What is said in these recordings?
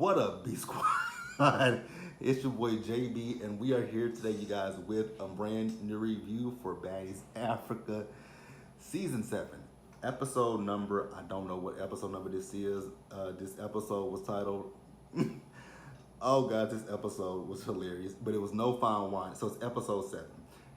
What up, B Squad? It's your boy JB, and we are here today, you guys, with a brand new review for Baddies Africa Season 7. Episode number, I don't know what episode number this is. This episode was titled, oh God, this episode was hilarious, but it was No Fine Wine, so it's episode 7.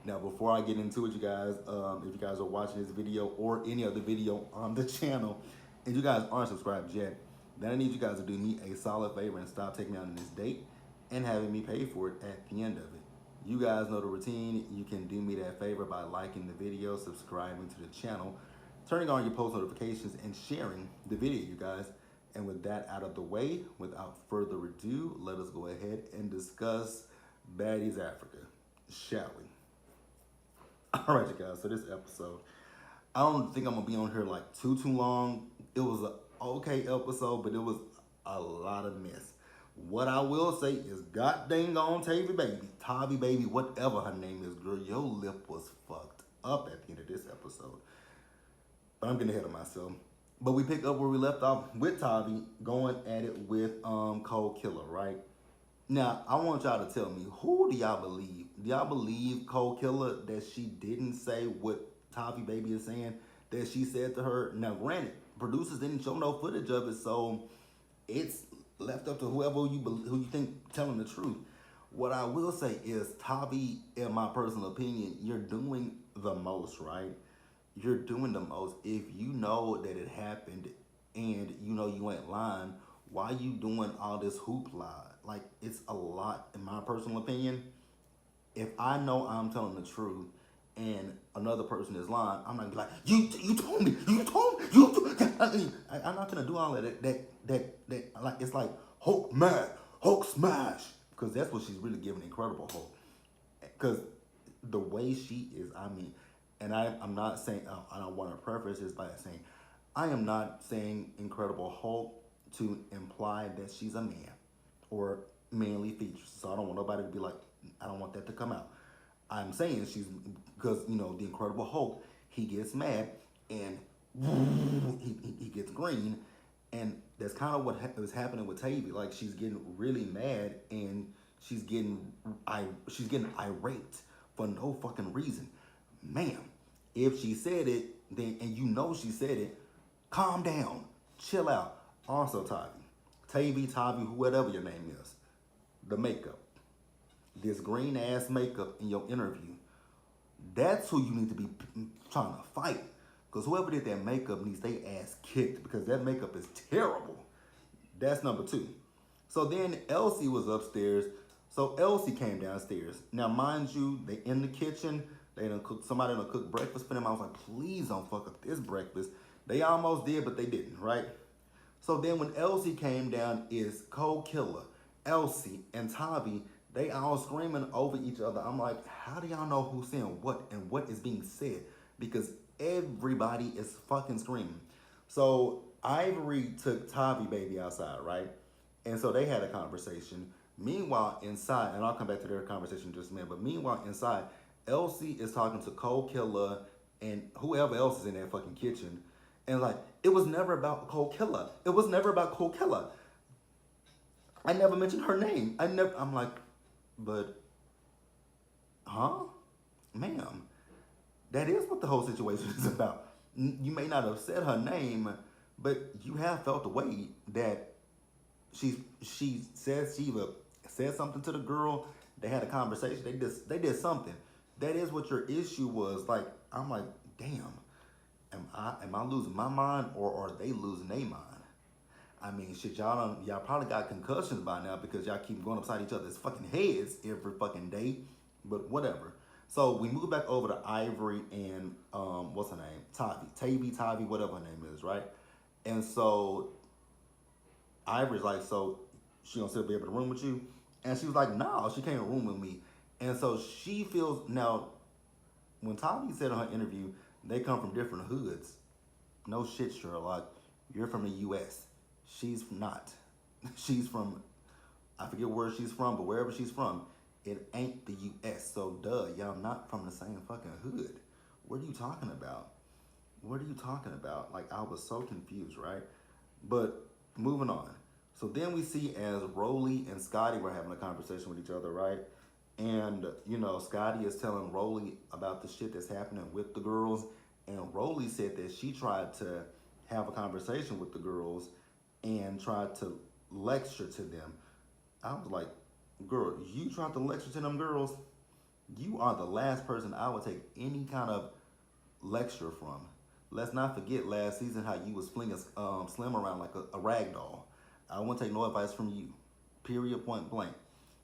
Now, before I get into it, you guys, if you guys are watching this video or any other video on the channel, and you guys aren't subscribed yet, then I need you guys to do me a solid favor and stop taking me out on this date and having me pay for it at the end of it. You guys know the routine. You can do me that favor by liking the video, subscribing to the channel, turning on your post notifications, and sharing the video, you guys. And with that out of the way, without further ado, let us go ahead and discuss Baddies Africa, shall we? All right, you guys, so this episode, I don't think I'm gonna be on here like too long. It was an okay episode, but it was a lot of mess. What I will say is, god dang on Tavi baby, whatever her name is, girl, your lip was fucked up at the end of this episode. But I'm getting ahead of myself. But we pick up where we left off with Tavi going at it with Cold Killer, right? Now, I want y'all to tell me, who do y'all believe? Do y'all believe Cold Killer that she didn't say what Tavi baby is saying that she said to her? Now, granted, producers didn't show no footage of it, so it's left up to whoever who you think telling the truth. What I will say is, Tavi, in my personal opinion, you're doing the most, right? You're doing the most. If you know that it happened and you know you ain't lying, why you doing all this hoopla? Like, it's a lot, in my personal opinion. If I know I'm telling the truth and another person is lying, I'm not gonna be like, you told me, I'm not gonna do all of that, like, it's like Hulk mad, Hulk smash, because that's what she's really giving Incredible Hulk. Because the way she is, I mean, and I'm not saying, I don't want to preface this by saying, I am not saying Incredible Hulk to imply that she's a man or manly features. So I don't want nobody to be like, I don't want that to come out. I'm saying she's, because, you know, the Incredible Hulk, he gets mad and he gets green, and that's kind of what was happening with Tavy. Like, she's getting really mad and she's getting irate for no fucking reason. Ma'am, if she said it, then, and you know she said it, calm down, chill out. Also, Tavi, whatever your name is, the makeup, this green ass makeup in your interview, that's who you need to be trying to fight. Because whoever did that makeup needs their ass kicked, because that makeup is terrible. That's number 2. So then Elsie was upstairs. So Elsie came downstairs. Now, mind you, they in the kitchen. Somebody done cook breakfast for them. I was like, please don't fuck up this breakfast. They almost did, but they didn't, right? So then when Elsie came down, is Cold Killer, Elsie, and Tavi, they all screaming over each other. I'm like, how do y'all know who's saying what and what is being said? Because everybody is fucking screaming. So Ivory took Tavi baby outside, right? And so they had a conversation. Meanwhile, inside, and I'll come back to their conversation in just a minute, but meanwhile, inside, Elsie is talking to Cold Killer and whoever else is in that fucking kitchen. And like, it was never about Cold Killer. It was never about Cold Killer. I never mentioned her name. I'm like, but, huh? Ma'am, that is what the whole situation is about. You may not have said her name, but you have felt the way that she said something to the girl. They had a conversation. They did something. That is what your issue was. Like, I'm like, damn, am I losing my mind, or are they losing their mind? I mean, shit, y'all probably got concussions by now because y'all keep going upside each other's fucking heads every fucking day. But whatever. So we move back over to Ivory and what's her name? Tavi, whatever her name is, right? And so Ivory's like, so she gonna still be able to room with you? And she was like, no, she can't room with me. And so she feels, now, when Tavi said in her interview, they come from different hoods. No shit, Sherlock. You're from the U.S. She's not. She's from, I forget where she's from, but wherever she's from, it ain't the U.S. So, duh, y'all not from the same fucking hood. What are you talking about? What are you talking about? Like, I was so confused, right? But moving on. So then we see as Rolly and Scotty were having a conversation with each other, right? And Scotty is telling Rolly about the shit that's happening with the girls, and Rolly said that she tried to have a conversation with the girls and tried to lecture to them. I was like, girl, you tried to lecture to them girls? You are the last person I would take any kind of lecture from. Let's not forget last season how you was flinging Slim around like a rag doll. I won't take no advice from you. Period, point blank.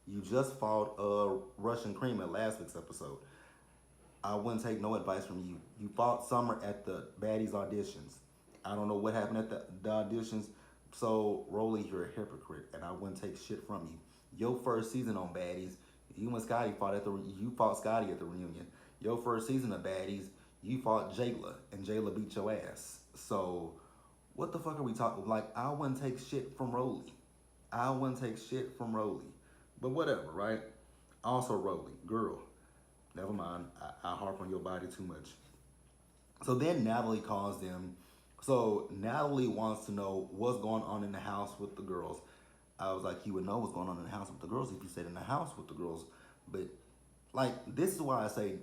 You just fought Russian Cream at last week's episode. I wouldn't take no advice from you. You fought Summer at the Baddies auditions. I don't know what happened at the auditions. So, Rolly, you're a hypocrite, and I wouldn't take shit from you. Your first season on Baddies, you and Scotty you fought Scotty at the reunion. Your first season of Baddies, you fought Jayla, and Jayla beat your ass. So, what the fuck are we talking? Like, I wouldn't take shit from Rolly. I wouldn't take shit from Rolly. But whatever, right? Also, Rolly, girl, never mind. I harp on your body too much. So then Natalie calls them. So Natalie wants to know what's going on in the house with the girls. I was like, you would know what's going on in the house with the girls if you stayed in the house with the girls. But like, this is why I say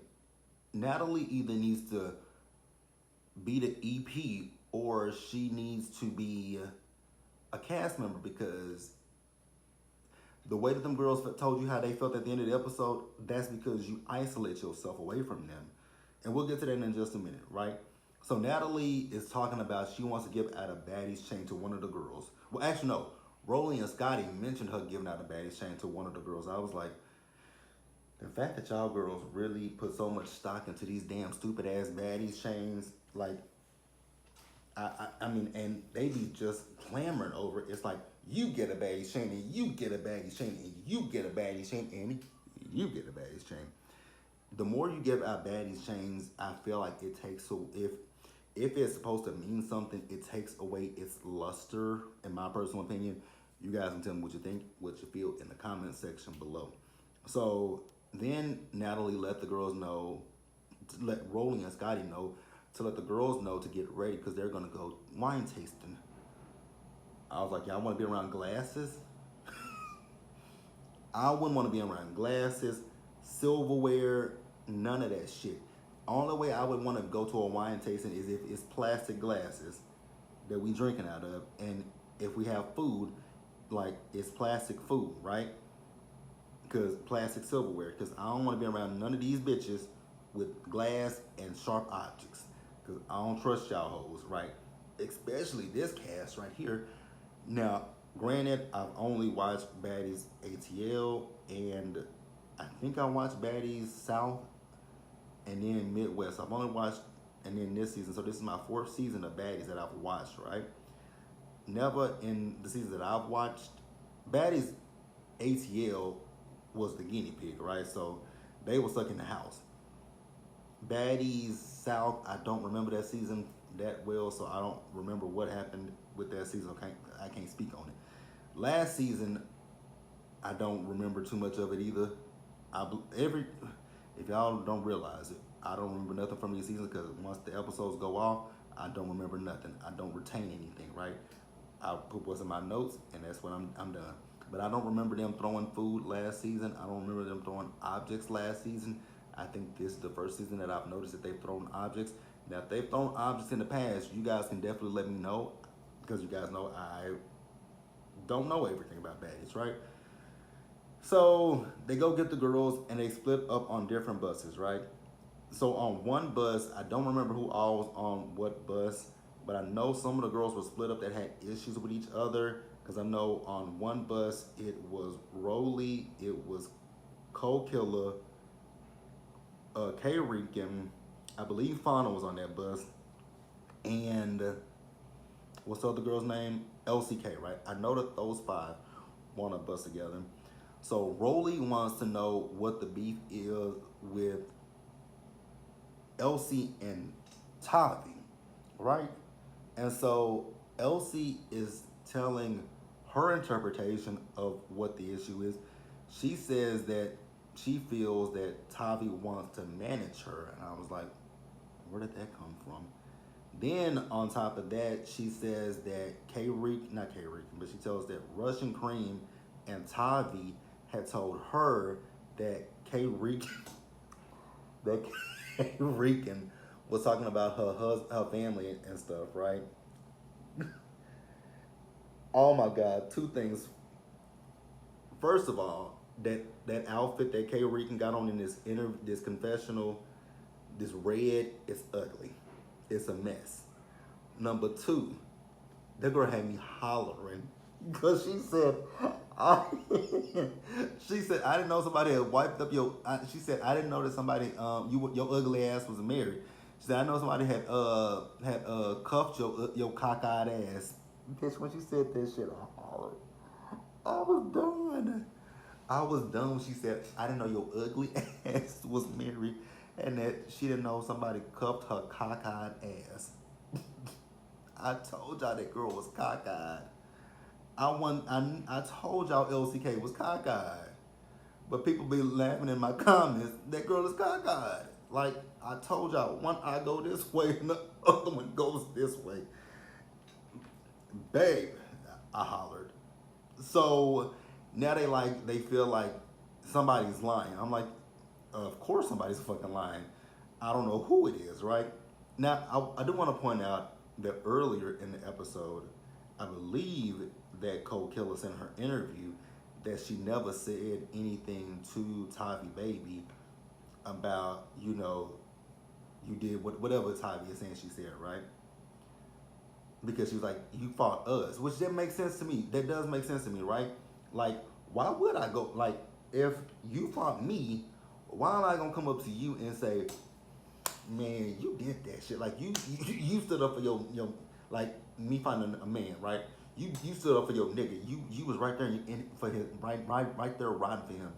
Natalie either needs to be the EP or she needs to be a cast member, because the way that them girls told you how they felt at the end of the episode, that's because you isolate yourself away from them. And we'll get to that in just a minute, right? So Natalie is talking about she wants to give out a Baddies chain to one of the girls. Well, actually, no. Rolly and Scotty mentioned her giving out a Baddies chain to one of the girls. I was like, the fact that y'all girls really put so much stock into these damn stupid ass Baddies chains, like, I mean, and they be just clamoring over it. It's like, you get a Baddies chain, and you get a Baddies chain, and you get a Baddies chain, and you get a Baddies chain. The more you give out Baddies chains, I feel like it takes, so if it's supposed to mean something, it takes away its luster, in my personal opinion. You guys can tell me what you think, what you feel in the comment section below. So then Natalie let the girls know, let Rolly and Scotty know, to let the girls know to get ready because they're gonna go wine tasting. I was like, y'all want to be around glasses? I wouldn't want to be around glasses, silverware, none of that shit. Only way I would want to go to a wine tasting is if it's plastic glasses that we drinking out of, and if we have food, like it's plastic food, right? Because plastic silverware. Because I don't want to be around none of these bitches with glass and sharp objects. Because I don't trust y'all hoes, right? Especially this cast right here. Now, granted, I've only watched Baddies ATL, and I think I watched Baddies South, and then Midwest. I've only watched, and then this season. So this is my 4th season of Baddies that I've watched, right? Never in the seasons that I've watched, Baddies ATL was the guinea pig, right? So they were stuck in the house. Baddies South, I don't remember that season that well, so I don't remember what happened with that season. I can't speak on it. Last season, I don't remember too much of it either. If y'all don't realize it, I don't remember nothing from these seasons because once the episodes go off, I don't remember nothing. I don't retain anything, right? I put what's in my notes, and that's when I'm done. But I don't remember them throwing food last season. I don't remember them throwing objects last season. I think this is the first season that I've noticed that they've thrown objects. Now, if they've thrown objects in the past, you guys can definitely let me know, because you guys know I don't know everything about Baddies, right? So they go get the girls, and they split up on different buses, right? So on one bus, I don't remember who all was on what bus, but I know some of the girls were split up that had issues with each other, because I know on one bus it was Rolly, it was Cole Killer, K Rican, I believe Fauna was on that bus, and what's the other girl's name? LCK, right? I know that those 5 were on a bus together. So Rolly wants to know what the beef is with Elsie and Tavi, right? And so Elsie is telling her interpretation of what the issue is. She says that she feels that Tavi wants to manage her, and I was like, where did that come from? Then on top of that, she says that not K Reek, but she tells that Russian Cream and Tavi had told her that K Reek that K Reekin was talking about her family and stuff, right? Oh my God, two things. First of all, that outfit that K Reekin got on in this confessional, this red, is ugly. It's a mess. Number two, that girl had me hollering because she said, I, she said I didn't know somebody had wiped up your. She said I didn't know that somebody your ugly ass was married. She said I know somebody had cuffed your cockeyed ass. Bitch, when she said that shit, I hollered. I was done. I was done when she said I didn't know your ugly ass was married, and that she didn't know somebody cuffed her cockeyed ass. I told y'all that girl was cockeyed. I told y'all LCK was cockeyed. But people be laughing in my comments, that girl is cockeyed. Like, I told y'all, one eye go this way and the other one goes this way. Babe, I hollered. So now they feel like somebody's lying. I'm like, of course somebody's fucking lying. I don't know who it is, right? Now, I do want to point out that earlier in the episode, I believe that Cole Killers in her interview that she never said anything to Tavi Baby about, you did whatever Tavi is saying she said, right? Because she was like, you fought us, which that makes sense to me. That does make sense to me, right? Like, why would I go, like, if you fought me, why am I gonna come up to you and say, man, you did that shit. Like you stood up for your like me finding a man, right? You stood up for your nigga. You was right there for his right there riding for him.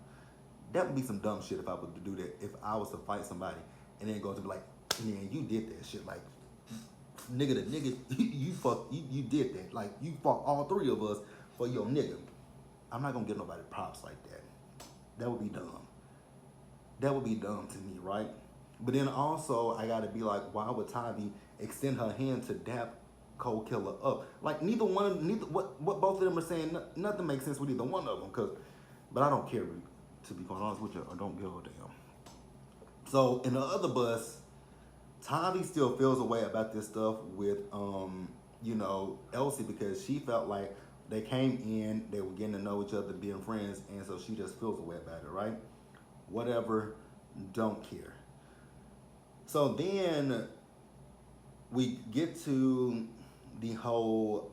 That would be some dumb shit if I was to do that. If I was to fight somebody and then go to be like, man, you did that shit. Like nigga to nigga, you did that. Like you fought all three of us for your nigga. I'm not gonna give nobody props like that. That would be dumb. That would be dumb to me, right? But then also, I gotta be like, why would Tavi extend her hand to dap Cole Killer up? Like neither what both of them are saying, nothing makes sense with either one of them. But I don't care, to be quite honest with you, I don't give a damn. So in the other bus, Tavi still feels a way about this stuff with Elsie because she felt like they came in, they were getting to know each other, being friends, and so she just feels a way about it, right? Whatever, don't care. So then we get to the whole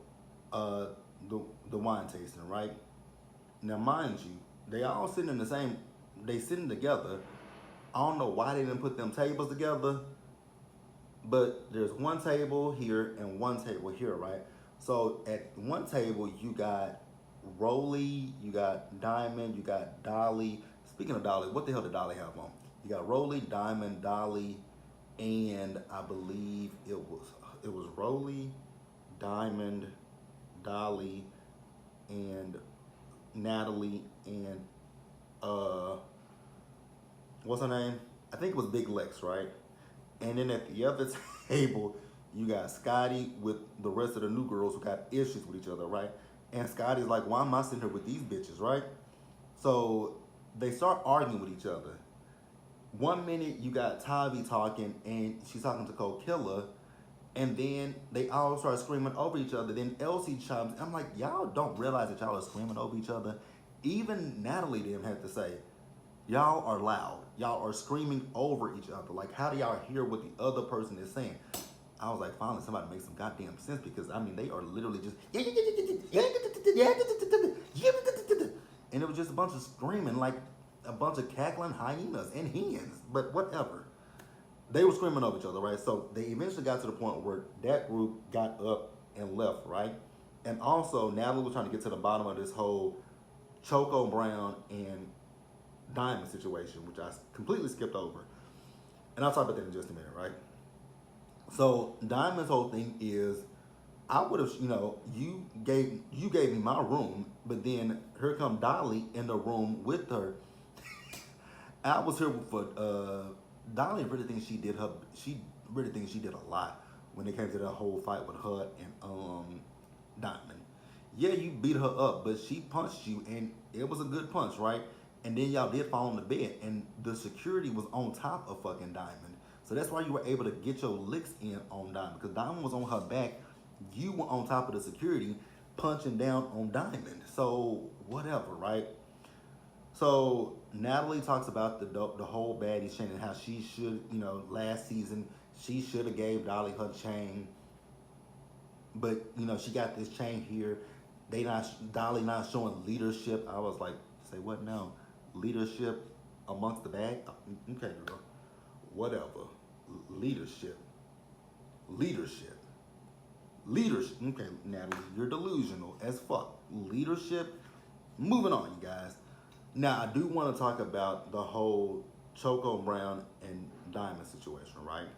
the wine tasting, right? Now, mind you, they all sitting they sitting together. I don't know why they didn't put them tables together, but there's one table here and one table here, right? So at one table you got Rolly, you got Diamond, you got Dolly. Speaking of Dolly, what the hell did Dolly have on? You got Rolly, Diamond, Dolly, and I believe it was Rolly, Diamond, Dolly, and Natalie, and what's her name? I think it was Big Lex, right? And then at the other table, you got Scotty with the rest of the new girls who got issues with each other, right? And Scotty's like, why am I sitting here with these bitches, right? So they start arguing with each other. 1 minute you got Tavi talking and she's talking to Cole Killer, and then they all start screaming over each other. Then Elsie chimes. I'm like, y'all don't realize that y'all are screaming over each other. Even Natalie didn't have to say, y'all are loud. Y'all are screaming over each other. Like, how do y'all hear what the other person is saying? I was like, finally, somebody makes some goddamn sense because, I mean, they are literally just, and it was just a bunch of screaming, like a bunch of cackling hyenas and hens, but whatever. They were screaming over each other, right? So they eventually got to the point where that group got up and left, right? And also, Natalie was trying to get to the bottom of this whole Choco Brown and Diamond situation, which I completely skipped over. And I'll talk about that in just a minute, right? So Diamond's whole thing is, I would have, you gave me my room, but then here come Dolly in the room with her. I was here for Dolly really thinks she did a lot when it came to that whole fight with her and Diamond. Yeah, you beat her up, but she punched you, and it was a good punch, right? And then y'all did fall on the bed, and the security was on top of fucking Diamond. So that's why you were able to get your licks in on Diamond, because Diamond was on her back. You were on top of the security, punching down on Diamond. So whatever, right? So Natalie talks about the whole Baddies chain and how she should, last season she should have gave Dolly her chain, but she got this chain here. Dolly not showing leadership. I was like, say what now? Leadership amongst the bag? Okay, girl. Whatever. Leadership. Leadership. Leadership. Okay, Natalie, you're delusional as fuck. Leadership. Moving on, you guys. Now, I do want to talk about the whole Choco Brown and Diamond situation, right?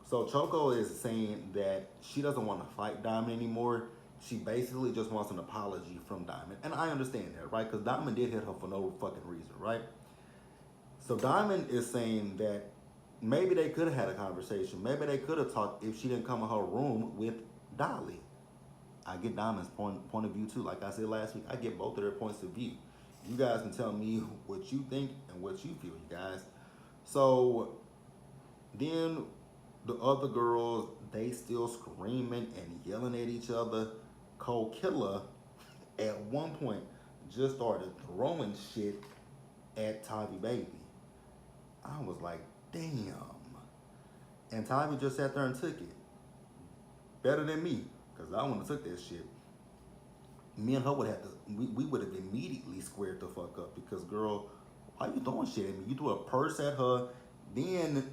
So Choco is saying that she doesn't want to fight Diamond anymore. She basically just wants an apology from Diamond. And I understand that, right? Because Diamond did hit her for no fucking reason, right? So Diamond is saying that maybe they could have had a conversation. Maybe they could have talked if she didn't come in her room with Dolly. I get Diamond's point of view too. Like I said last week, I get both of their points of view. You guys can tell me what you think and what you feel, you guys. So then the other girls, they still screaming and yelling at each other. Cole Killer at one point just started throwing shit at Tavi Baby. I was like, damn. And Tavi just sat there and took it. Better than me, because I wouldn't have took that shit. Me and her would have to, we would have immediately squared the fuck up, because girl, why you throwing shit at me? You threw a purse at her, then,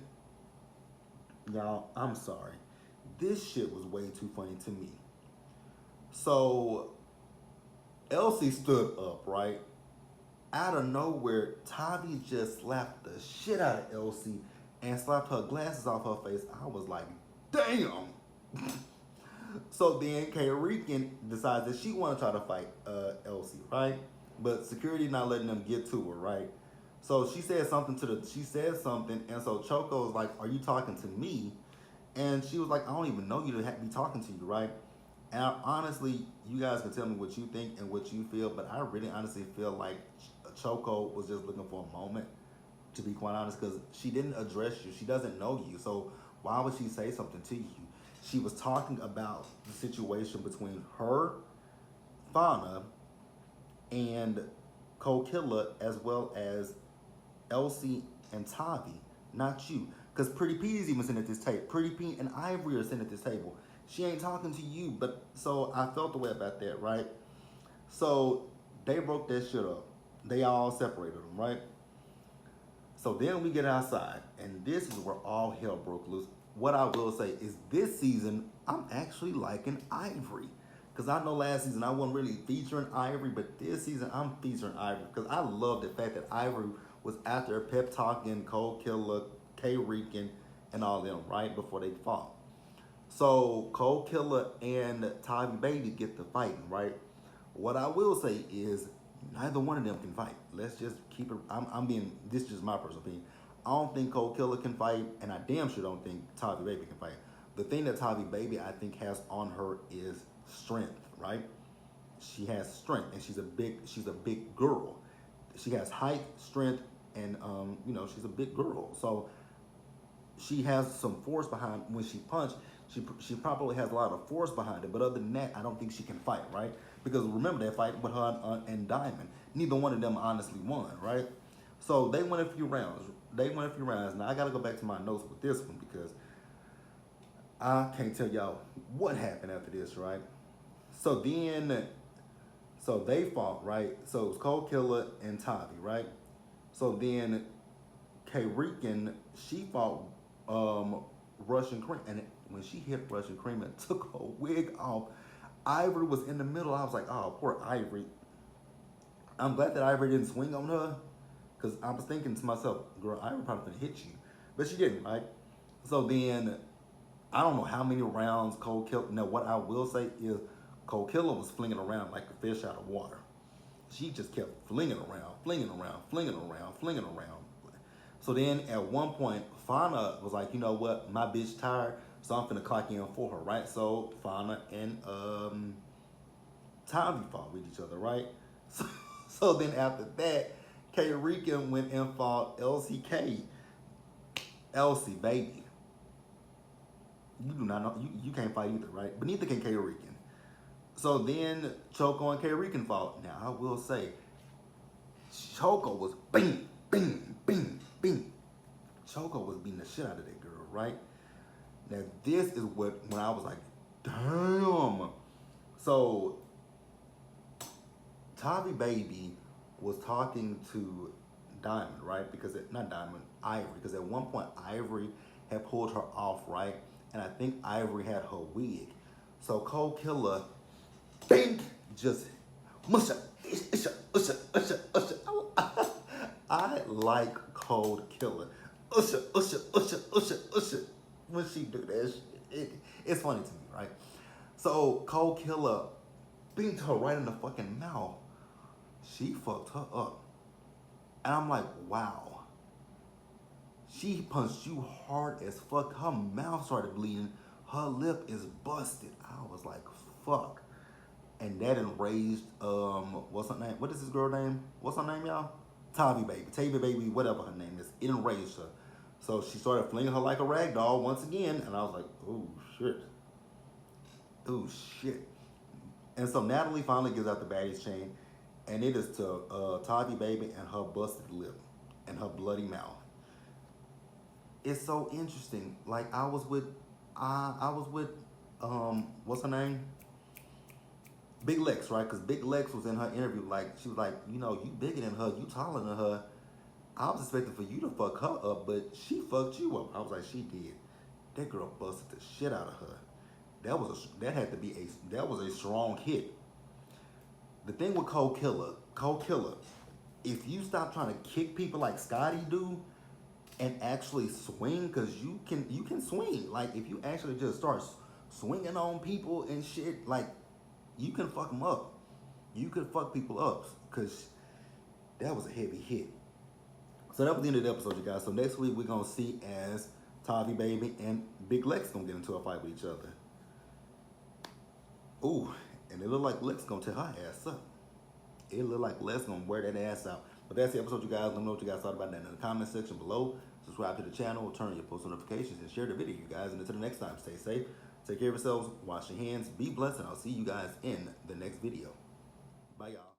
y'all, I'm sorry. This shit was way too funny to me. So, Elsie stood up, right? Out of nowhere, Tavi just slapped the shit out of Elsie and slapped her glasses off her face. I was like, damn! So then Kayrican decides that she want to try to fight Elsie, right? But security not letting them get to her, right? So she said something and so Choco was like, are you talking to me? And she was like, I don't even know you to be talking to you, right? And honestly, you guys can tell me what you think and what you feel, but I really honestly feel like Choco was just looking for a moment, to be quite honest, because she didn't address you. She doesn't know you, so why would she say something to you? She was talking about the situation between her, Fauna, and Cole Killer, as well as Elsie and Tavi, not you. Because Pretty P is even sitting at this table. Pretty P and Ivory are sitting at this table. She ain't talking to you, but so I felt the way about that, right? So they broke that shit up. They all separated them, right? So then we get outside, and this is where all hell broke loose. What I will say is this season, I'm actually liking Ivory. Because I know last season I wasn't really featuring Ivory, but this season I'm featuring Ivory. Because I love the fact that Ivory was after pep talking Cole Killer, K-Rican, and all them, right, before they fought. So Cole Killer and Tavi Baby get to fighting, right? What I will say is neither one of them can fight. Let's just keep it, this is just my personal opinion. I don't think Cole Killer can fight, and I damn sure don't think Tavi Baby can fight. The thing that Tavi Baby, I think, has on her is strength, right? She has strength, and she's a big girl. She has height, strength, and she's a big girl. So she has some force behind when she punched. She probably has a lot of force behind it, but other than that, I don't think she can fight, right? Because remember that fight with her and Diamond. Neither one of them honestly won, right? So they went a few rounds. Now I gotta go back to my notes with this one because I can't tell y'all what happened after this, right? So they fought, right? So it was Cole Killer and Tavi, right? So then K-Rican, she fought Russian Cream, and when she hit Russian Cream and took her wig off, Ivory was in the middle. I was like, oh, poor Ivory. I'm glad that Ivory didn't swing on her, because I was thinking to myself, girl, Ivory probably gonna hit you. But she didn't, right? So then, I don't know how many rounds Cole Killer, now what I will say is Cole Killer was flinging around like a fish out of water. She just kept flinging around. So then at one point, Fauna was like, you know what, my bitch tired, So I'm finna clock in for her, right? So Fauna and Tommy fought with each other, right? So, so then after that, K Rican went and fought LCK. Elsie, baby. You do not know, you can't fight either, right? But neither can K Rican. So then Choco and K Rican fought. Now I will say, Choco was bing, bing, bing, bing. Choco was beating the shit out of that girl, right? Now this is what when I was like, damn. So Tavi Baby was talking to Diamond, right? Because not Diamond, Ivory. Because at one point Ivory had pulled her off, right? And I think Ivory had her wig. So Cold Killer, bing, just musha, usha, usha, usha, usha. I like Cold Killer. Usha, usha, usha, usha, usha. When she do that shit, it's funny to me, right? So Cold Killer beat her right in the fucking mouth. She fucked her up. And I'm like, wow. She punched you hard as fuck. Her mouth started bleeding. Her lip is busted. I was like, fuck. And that enraged, what's her name? What is this girl name? What's her name, y'all? Tavi Baby. Tavi Baby, whatever her name is. It enraged her. So she started flinging her like a rag doll once again. And I was like, oh, shit. Oh, shit. And so Natalie finally gives out the Baddies chain. And it is to Tavi Baby and her busted lip and her bloody mouth. It's so interesting. Like I was with what's her name? Big Lex, right? Because Big Lex was in her interview. Like she was like, you know, you bigger than her, you taller than her. I was expecting for you to fuck her up, but she fucked you up. I was like, she did. That girl busted the shit out of her. That was a strong hit. The thing with Cold Killer, if you stop trying to kick people like Scotty do, and actually swing, because you can swing. Like if you actually just start swinging on people and shit, like you can fuck them up. You can fuck people up because that was a heavy hit. So that was the end of the episode, you guys. So next week we're gonna see as Tavi Baby and Big Lex gonna get into a fight with each other. Ooh, and it look like Lex gonna tear her ass up. It look like Lex gonna wear that ass out. But that's the episode, you guys. Let me know what you guys thought about that in the comment section below. Subscribe to the channel, turn your post notifications, and share the video, you guys. And until the next time, stay safe, take care of yourselves, wash your hands, be blessed, and I'll see you guys in the next video. Bye, y'all.